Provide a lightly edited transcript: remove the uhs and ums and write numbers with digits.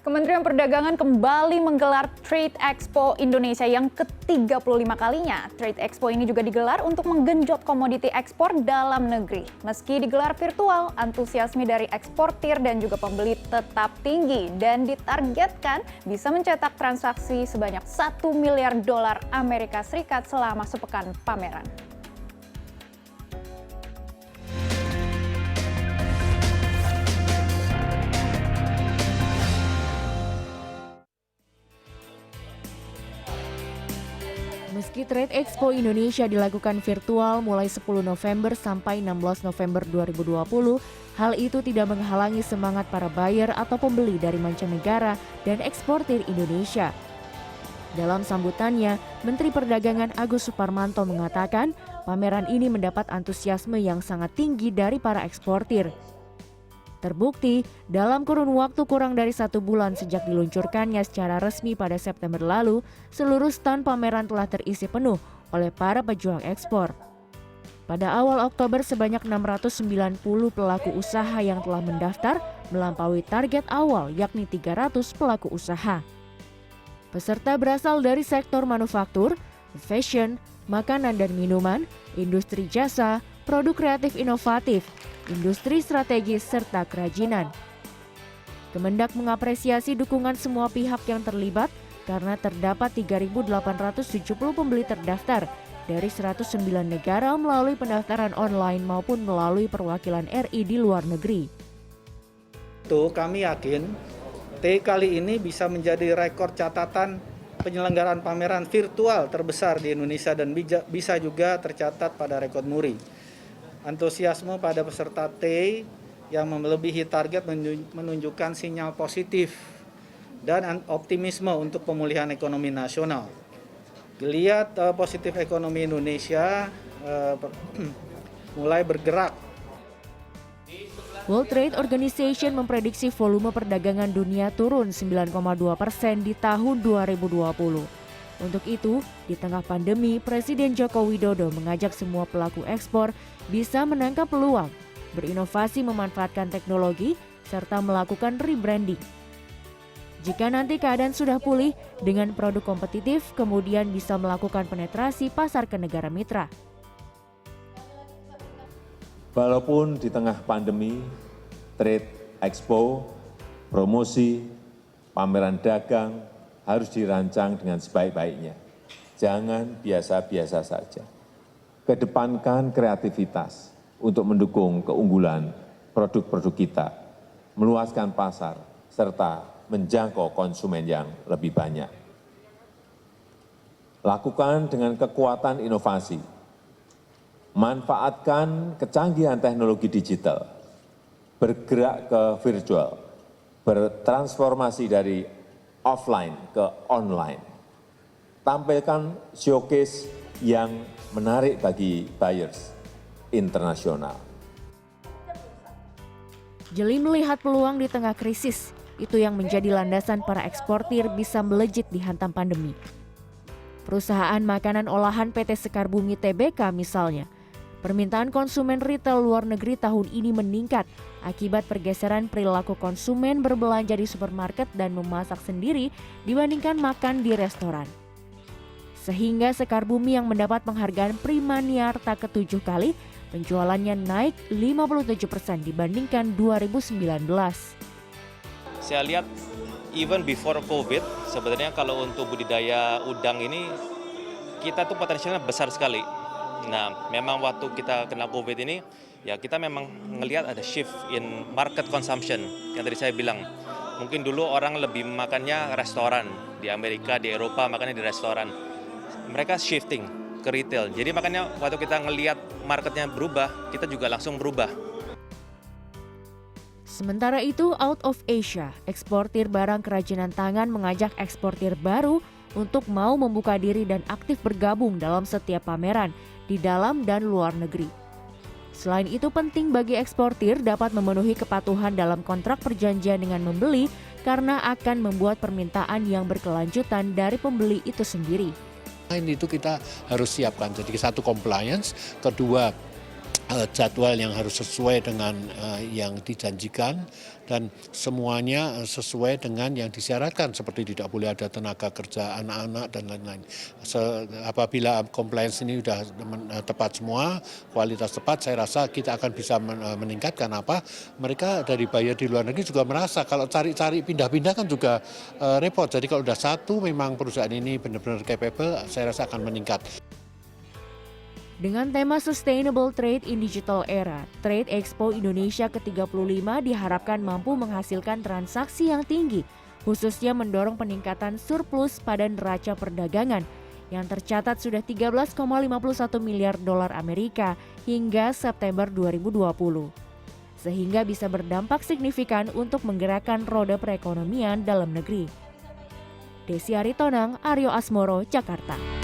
Kementerian Perdagangan kembali menggelar Trade Expo Indonesia yang ke-35 kalinya. Trade Expo ini juga digelar untuk menggenjot komoditi ekspor dalam negeri. Meski digelar virtual, antusiasme dari eksportir dan juga pembeli tetap tinggi dan ditargetkan bisa mencetak transaksi sebanyak 1 miliar dolar Amerika Serikat selama sepekan pameran. Meski Trade Expo Indonesia dilakukan virtual mulai 10 November sampai 16 November 2020, hal itu tidak menghalangi semangat para buyer atau pembeli dari mancanegara dan eksportir Indonesia. Dalam sambutannya, Menteri Perdagangan Agus Suparmanto mengatakan pameran ini mendapat antusiasme yang sangat tinggi dari para eksportir. Terbukti, dalam kurun waktu kurang dari 1 bulan sejak diluncurkannya secara resmi pada September lalu, seluruh stand pameran telah terisi penuh oleh para pejuang ekspor. Pada awal Oktober, sebanyak 690 pelaku usaha yang telah mendaftar melampaui target awal, yakni 300 pelaku usaha. Peserta berasal dari sektor manufaktur, fashion, makanan dan minuman, industri jasa, produk kreatif inovatif, industri strategis, serta kerajinan. Kemendak mengapresiasi dukungan semua pihak yang terlibat karena terdapat 3.870 pembeli terdaftar dari 109 negara melalui pendaftaran online maupun melalui perwakilan RI di luar negeri. Kami yakin T kali ini bisa menjadi rekor catatan penyelenggaraan pameran virtual terbesar di Indonesia dan bisa juga tercatat pada rekor Muri. Antusiasme pada peserta T yang melebihi target menunjukkan sinyal positif dan optimisme untuk pemulihan ekonomi nasional. Geliat positif ekonomi Indonesia mulai bergerak. World Trade Organization memprediksi volume perdagangan dunia turun 9,2% di tahun 2020. Untuk itu, di tengah pandemi, Presiden Joko Widodo mengajak semua pelaku ekspor bisa menangkap peluang, berinovasi memanfaatkan teknologi, serta melakukan rebranding. Jika nanti keadaan sudah pulih, dengan produk kompetitif, kemudian bisa melakukan penetrasi pasar ke negara mitra. Walaupun di tengah pandemi, Trade Expo, promosi, pameran dagang, harus dirancang dengan sebaik-baiknya. Jangan biasa-biasa saja. Kedepankan kreativitas untuk mendukung keunggulan produk-produk kita, meluaskan pasar, serta menjangkau konsumen yang lebih banyak. Lakukan dengan kekuatan inovasi. Manfaatkan kecanggihan teknologi digital. Bergerak ke virtual. Bertransformasi dari offline ke online. Tampilkan showcase yang menarik bagi buyers internasional. Jeli melihat peluang di tengah krisis, itu yang menjadi landasan para eksportir bisa melejit dihantam pandemi. Perusahaan makanan olahan PT Sekar Bumi Tbk misalnya, permintaan konsumen retail luar negeri tahun ini meningkat akibat pergeseran perilaku konsumen berbelanja di supermarket dan memasak sendiri dibandingkan makan di restoran. Sehingga Sekar Bumi yang mendapat penghargaan Prima Niarta ke-7 kali, penjualannya naik 57% dibandingkan 2019. Saya lihat even before COVID, sebenarnya kalau untuk budidaya udang ini, kita tuh potensialnya besar sekali. Nah, memang waktu kita kena COVID ini, ya kita memang ngelihat ada shift in market consumption. Yang tadi saya bilang, mungkin dulu orang lebih makannya restoran. Di Amerika, di Eropa makannya di restoran. Mereka shifting ke retail. Jadi makanya waktu kita ngelihat marketnya berubah, kita juga langsung berubah. Sementara itu, out of Asia, eksportir barang kerajinan tangan mengajak eksportir baru untuk mau membuka diri dan aktif bergabung dalam setiap pameran di dalam dan luar negeri. Selain itu penting bagi eksportir dapat memenuhi kepatuhan dalam kontrak perjanjian dengan membeli karena akan membuat permintaan yang berkelanjutan dari pembeli itu sendiri. Itu kita harus siapkan, jadi satu compliance, kedua jadwal yang harus sesuai dengan yang dijanjikan dan semuanya sesuai dengan yang disyaratkan seperti tidak boleh ada tenaga kerja anak-anak dan lain-lain. Apabila compliance ini sudah tepat semua, kualitas tepat, saya rasa kita akan bisa meningkatkan apa mereka dari buyer di luar negeri juga merasa kalau cari-cari pindah-pindah kan juga repot. Jadi kalau sudah satu memang perusahaan ini benar-benar capable, saya rasa akan meningkat. Dengan tema Sustainable Trade in Digital Era, Trade Expo Indonesia ke-35 diharapkan mampu menghasilkan transaksi yang tinggi, khususnya mendorong peningkatan surplus pada neraca perdagangan yang tercatat sudah 13,51 miliar dolar Amerika hingga September 2020. Sehingga bisa berdampak signifikan untuk menggerakkan roda perekonomian dalam negeri. Desi Aritonang, Aryo Asmoro, Jakarta.